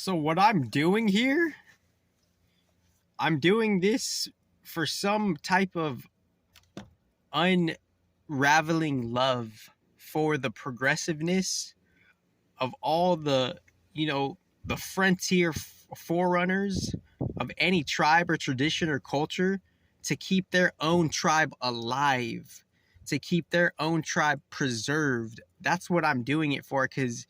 So what I'm doing here, I'm doing this for some type of unraveling love for the progressiveness of all the frontier forerunners of any tribe or tradition or culture to keep their own tribe alive, to keep their own tribe preserved. That's what I'm doing it for, because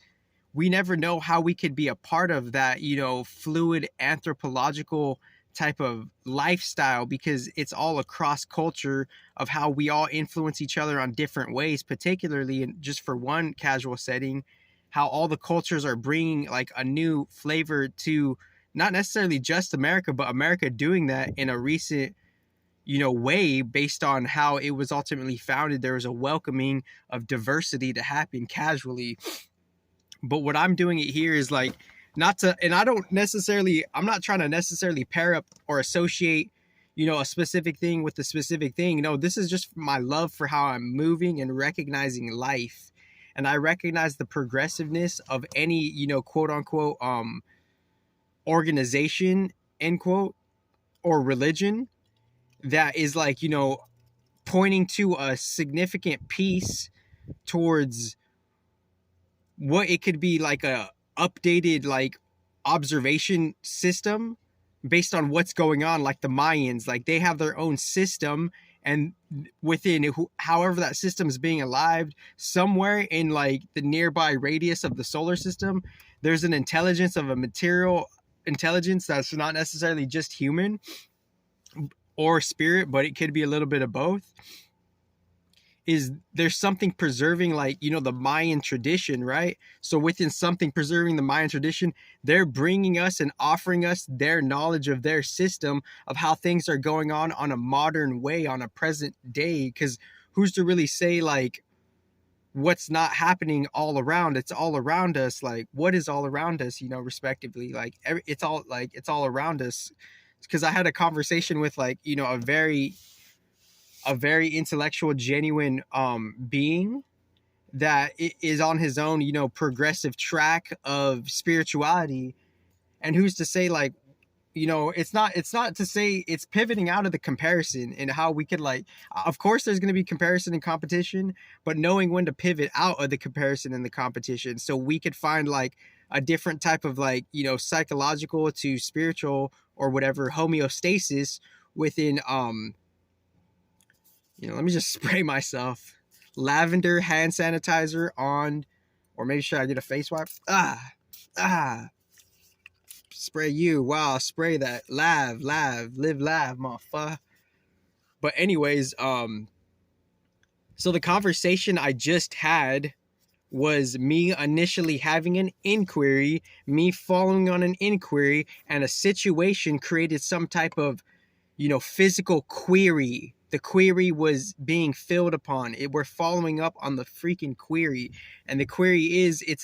we never know how we could be a part of that, fluid anthropological type of lifestyle, because it's all across culture of how we all influence each other on different ways, particularly in just for one casual setting, how all the cultures are bringing like a new flavor to not necessarily just America, but America doing that in a recent way based on how it was ultimately founded. There was a welcoming of diversity to happen casually. But what I'm doing it here is like not to, and I'm not trying to necessarily pair up or associate, a specific thing with the specific thing. No, this is just my love for how I'm moving and recognizing life. And I recognize the progressiveness of any, quote unquote, organization, end quote, or religion that is like, pointing to a significant piece towards what it could be, like a updated like observation system based on what's going on. Like the Mayans, like they have their own system, and within however that system is being alive, somewhere in like the nearby radius of the solar system, there's an intelligence of a material intelligence that's not necessarily just human or spirit, but it could be a little bit of both. Is there's something preserving, like, the Mayan tradition, right? So within something preserving the Mayan tradition, they're bringing us and offering us their knowledge of their system of how things are going on a modern way, on a present day. Because who's to really say like what's not happening all around? It's all around us. Like what is all around us, respectively, like it's all around us. Because I had a conversation with like, a very intellectual, genuine being that is on his own, progressive track of spirituality. And who's to say like, it's not to say it's pivoting out of the comparison and how we could like, of course there's going to be comparison and competition, but knowing when to pivot out of the comparison and the competition so we could find like a different type of like, psychological to spiritual or whatever homeostasis within let me just spray myself. Lavender hand sanitizer on, or maybe should I get a face wipe? Spray you. Wow, spray that. Live, live, motherfucker. But anyways, so the conversation I just had was me initially having an inquiry, me following on an inquiry, and a situation created some type of, physical query. The query was being filled upon. We're following up on the freaking query. And the query is, it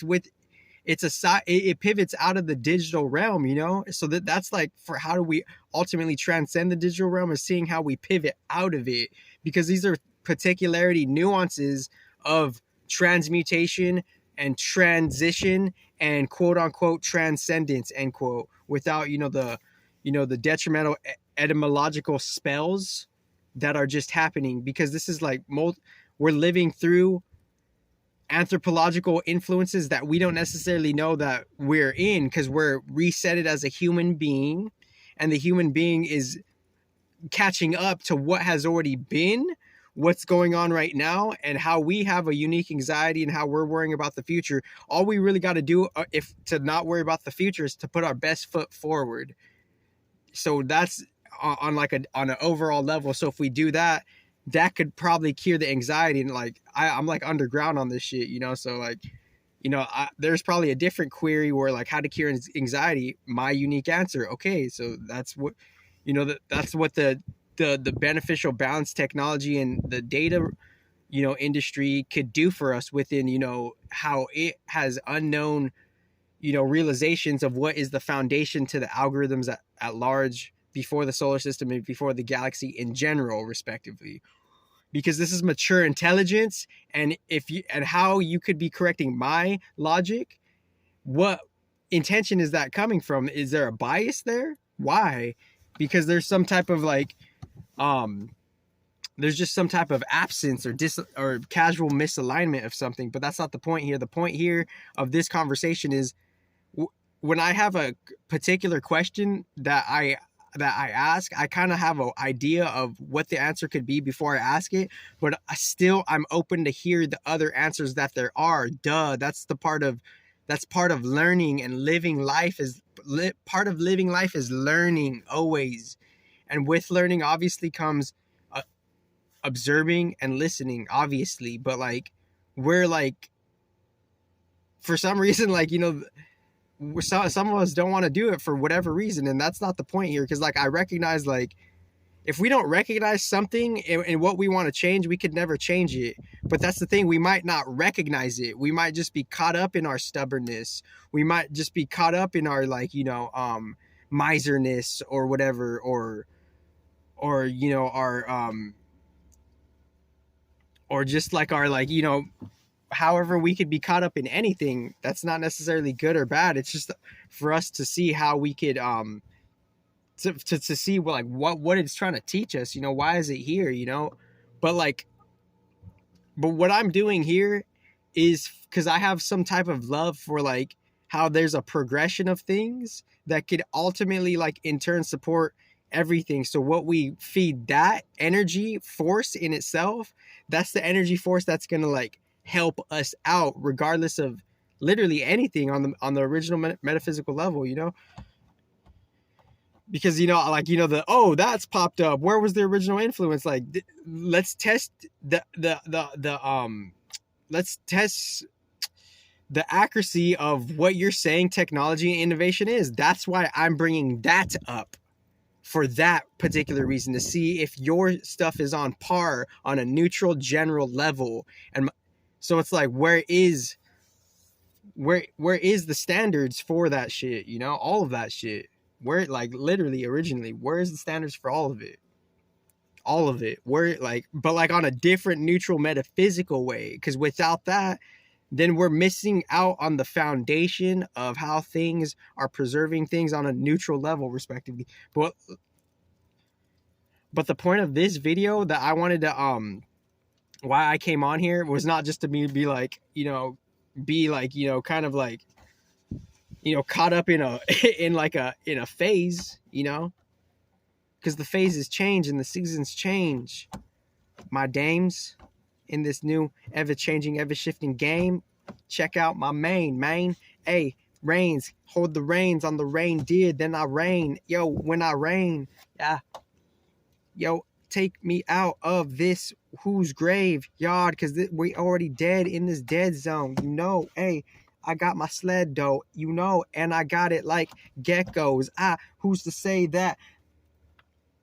pivots out of the digital realm, So that's like, for how do we ultimately transcend the digital realm, is seeing how we pivot out of it. Because these are particularity nuances of transmutation and transition and quote unquote transcendence, end quote, without, the detrimental etymological spells that are just happening. Because this is like we're living through anthropological influences that we don't necessarily know that we're in, because we're resetted as a human being, and the human being is catching up to what has already been, what's going on right now, and how we have a unique anxiety and how we're worrying about the future. All we really got to do if to not worry about the future is to put our best foot forward. So that's on an overall level. So if we do that, that could probably cure the anxiety. And like I'm like underground on this shit, so like, there's probably a different query where like how to cure anxiety, my unique answer. Okay, so that's what that's what the beneficial balance technology and the data industry could do for us within how it has unknown realizations of what is the foundation to the algorithms at large before the solar system and before the galaxy in general, respectively. Because this is mature intelligence, and how you could be correcting my logic, what intention is that coming from? Is there a bias there? Why? Because there's some type of like there's just some type of absence or casual misalignment of something. But that's not the point here. The point here of this conversation is when I have a particular question that I ask, I kind of have an idea of what the answer could be before I ask it, but I'm open to hear the other answers that there are. That's part of learning, and living life is part of living life is learning always. And with learning obviously comes observing and listening, obviously, but like we're like, for some reason, like, you know, some of us don't want to do it for whatever reason, and that's not the point here. Because like I recognize, like, if we don't recognize something and what we want to change, we could never change it. But that's the thing, we might not recognize it. We might just be caught up in our stubbornness. We might just be caught up in our, like, you know, miserness or whatever, or you know, our or just like our, like, you know, however we could be caught up in anything. That's not necessarily good or bad. It's just for us to see how we could to see like what it's trying to teach us, you know, why is it here, you know. But what I'm doing here is because I have some type of love for like how there's a progression of things that could ultimately, like, in turn support everything. So what we feed, that energy force in itself, that's the energy force that's gonna like help us out regardless of literally anything on the original metaphysical level, you know. Because, you know, like, you know, that's popped up, where was the original influence? Like, let's test let's test the accuracy of what you're saying technology and innovation is. That's why I'm bringing that up, for that particular reason, to see if your stuff is on par on a neutral general level. And so it's like, where is the standards for that shit, you know, all of that shit? Where, like, literally originally, where is the standards for all of it? Where, like, but like on a different neutral metaphysical way, because without that, then we're missing out on the foundation of how things are preserving things on a neutral level, respectively. But the point of this video that I wanted to why I came on here was not just to be like, you know, kind of like, you know, caught up in a in a phase, you know, because the phases change and the seasons change, my dames, in this new ever-changing, ever-shifting game. Check out my main. Hey, reins, hold the reins on the reindeer, then I rain. Yo, when I rain, yeah. Yo, take me out of this whose graveyard, because we already dead in this dead zone, you know. Hey, I got my sled though, you know, and I got it like geckos. Who's to say that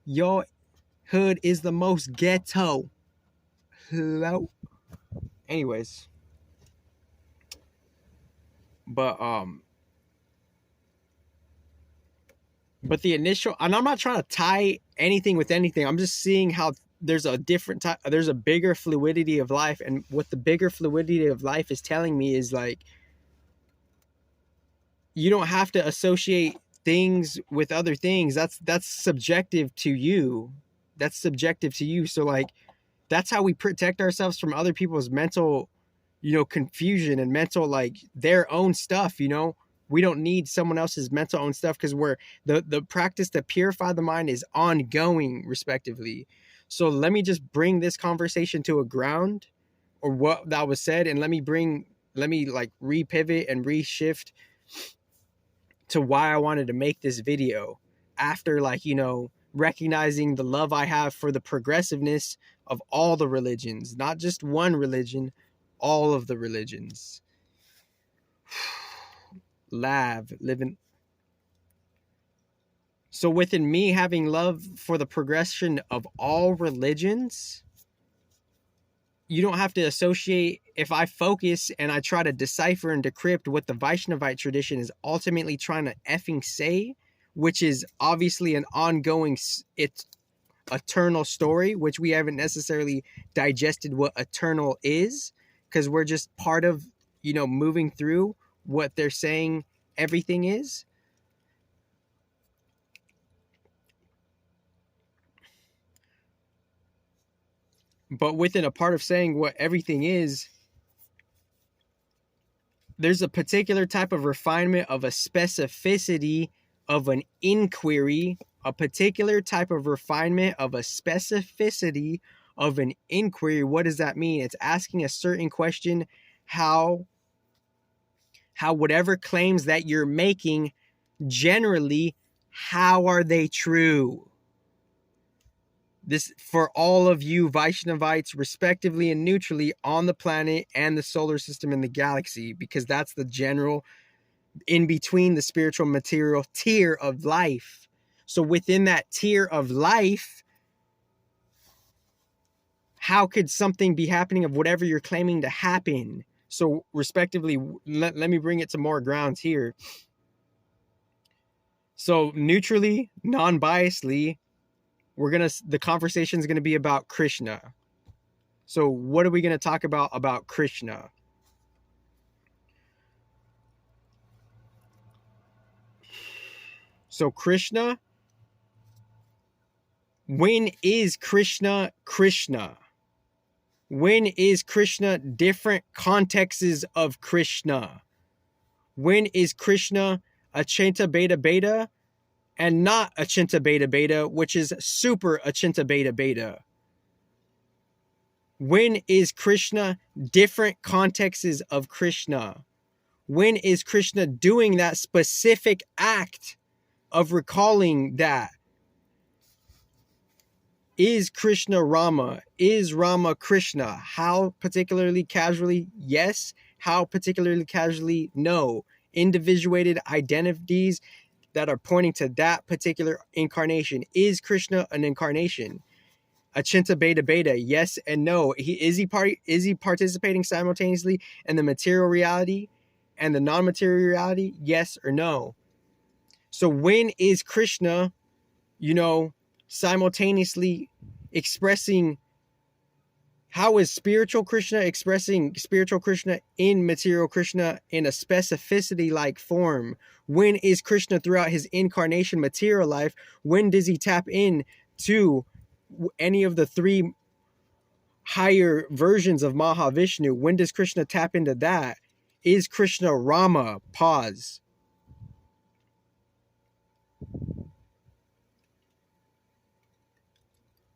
your hood is the most ghetto? Hello. Anyways, but the initial, and I'm not trying to tie anything with anything. I'm just seeing how there's a different type, there's a bigger fluidity of life, and what the bigger fluidity of life is telling me is like, you don't have to associate things with other things. That's subjective to you. So like, that's how we protect ourselves from other people's mental, you know, confusion and mental, like, their own stuff, you know. We don't need someone else's mental own stuff, because we're the practice to purify the mind is ongoing, respectively. So let me just bring this conversation to a ground, or what that was said, and let me like repivot and reshift to why I wanted to make this video, after, like, you know, recognizing the love I have for the progressiveness of all the religions, not just one religion, all of the religions. Living. So within me having love for the progression of all religions, you don't have to associate, if I focus and I try to decipher and decrypt what the Vaishnavite tradition is ultimately trying to effing say, which is obviously an ongoing, it's eternal story, which we haven't necessarily digested what eternal is, because we're just part of, you know, moving through what they're saying everything is. But within a part of saying what everything is, there's a particular type of refinement of a specificity of an inquiry, a particular type of refinement of a specificity of an inquiry. What does that mean? It's asking a certain question, how whatever claims that you're making, generally, how are they true? This for all of you Vaishnavites, respectively and neutrally, on the planet and the solar system and the galaxy, because that's the general in between the spiritual material tier of life. So within that tier of life, how could something be happening of whatever you're claiming to happen? So respectively, let me bring it to more grounds here. So neutrally, non-biasedly, the conversation is gonna be about Krishna. So what are we gonna talk about Krishna? So Krishna, when is Krishna Krishna? When is Krishna different contexts of Krishna? When is Krishna Achinta Beta Beta and not Achinta Beta Beta, which is super Achinta Beta Beta? When is Krishna different contexts of Krishna? When is Krishna doing that specific act of recalling that? Is Krishna Rama? Is Rama Krishna? How particularly casually? Yes. How particularly casually? No. Individuated identities that are pointing to that particular incarnation. Is Krishna an incarnation? Achinta Beta Beta, yes and no. Is he participating simultaneously in the material reality and the non-material reality? Yes or no? So when is Krishna, simultaneously expressing, how is spiritual Krishna expressing spiritual Krishna in material Krishna in a specificity like form? When is Krishna throughout his incarnation material life? When does he tap in to any of the three higher versions of Mahavishnu? When does Krishna tap into that? Is Krishna Rama? Pause.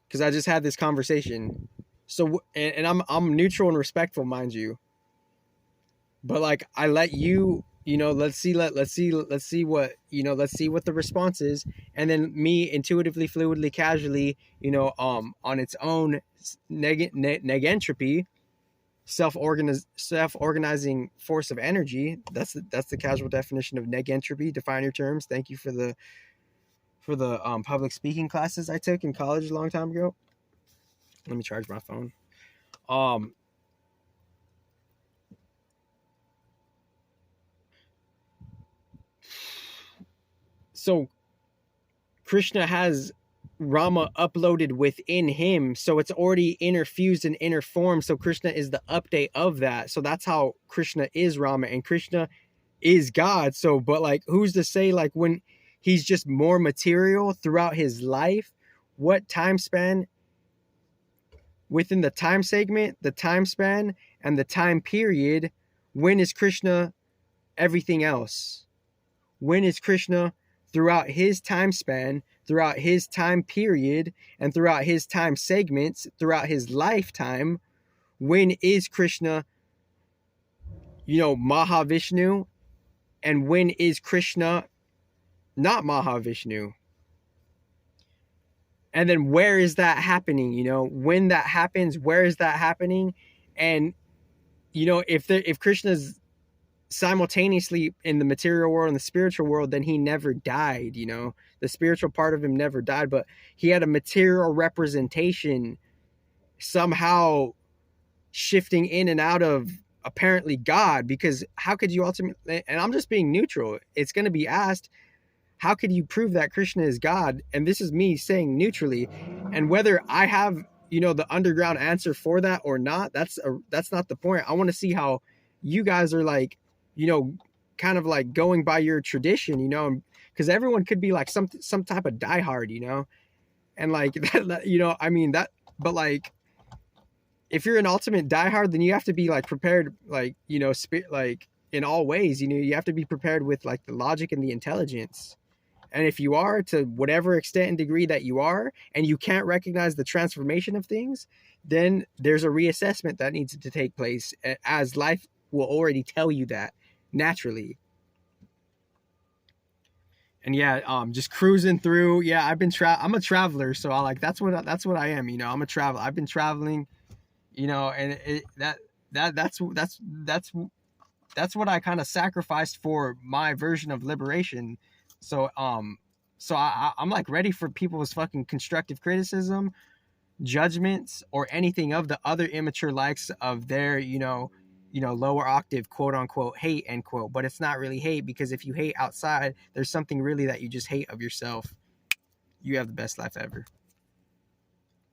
Because I just had this conversation. So, and I'm neutral and respectful, mind you. But like, I let you, let's see what, let's see what the response is. And then me intuitively, fluidly, casually, on its own negentropy, self-organizing force of energy. That's the casual definition of negentropy. Define your terms. Thank you for the public speaking classes I took in college a long time ago. Let me charge my phone. So Krishna has Rama uploaded within him, so it's already interfused and interformed. So Krishna is the update of that. So that's how Krishna is Rama, and Krishna is God. So, but like, who's to say, like, when he's just more material throughout his life, what time span within the time segment, the time span, and the time period, when is Krishna everything else? When is Krishna throughout his time span, throughout his time period, and throughout his time segments, throughout his lifetime? When is Krishna, Mahavishnu? And when is Krishna not Mahavishnu? And then where is that happening? When that happens, where is that happening? And if Krishna's simultaneously in the material world and the spiritual world, then he never died. The spiritual part of him never died, but he had a material representation somehow shifting in and out of apparently God. Because how could you ultimately, and I'm just being neutral, it's going to be asked, how could you prove that Krishna is God? And this is me saying neutrally, and whether I have the underground answer for that or not, that's not the point. I want to see how you guys are like, kind of like going by your tradition, you know, because everyone could be like some type of diehard, you know, and like that, you know, I mean that, but like if you're an ultimate diehard, then you have to be like prepared, like, you know, like in all ways, you know, you have to be prepared with like the logic and the intelligence. And if you are, to whatever extent and degree that you are, and you can't recognize the transformation of things, then there's a reassessment that needs to take place, as life will already tell you that naturally. And yeah, just cruising through. Yeah, I'm a traveler, so I like that's what I am. You know, I'm a traveler. I've been traveling. You know, and that's what I kind of sacrificed for my version of liberation. So I'm like ready for people's fucking constructive criticism, judgments, or anything of the other immature likes of their, you know, lower octave quote unquote hate end quote. But it's not really hate, because if you hate outside, there's something really that you just hate of yourself. You have the best life ever.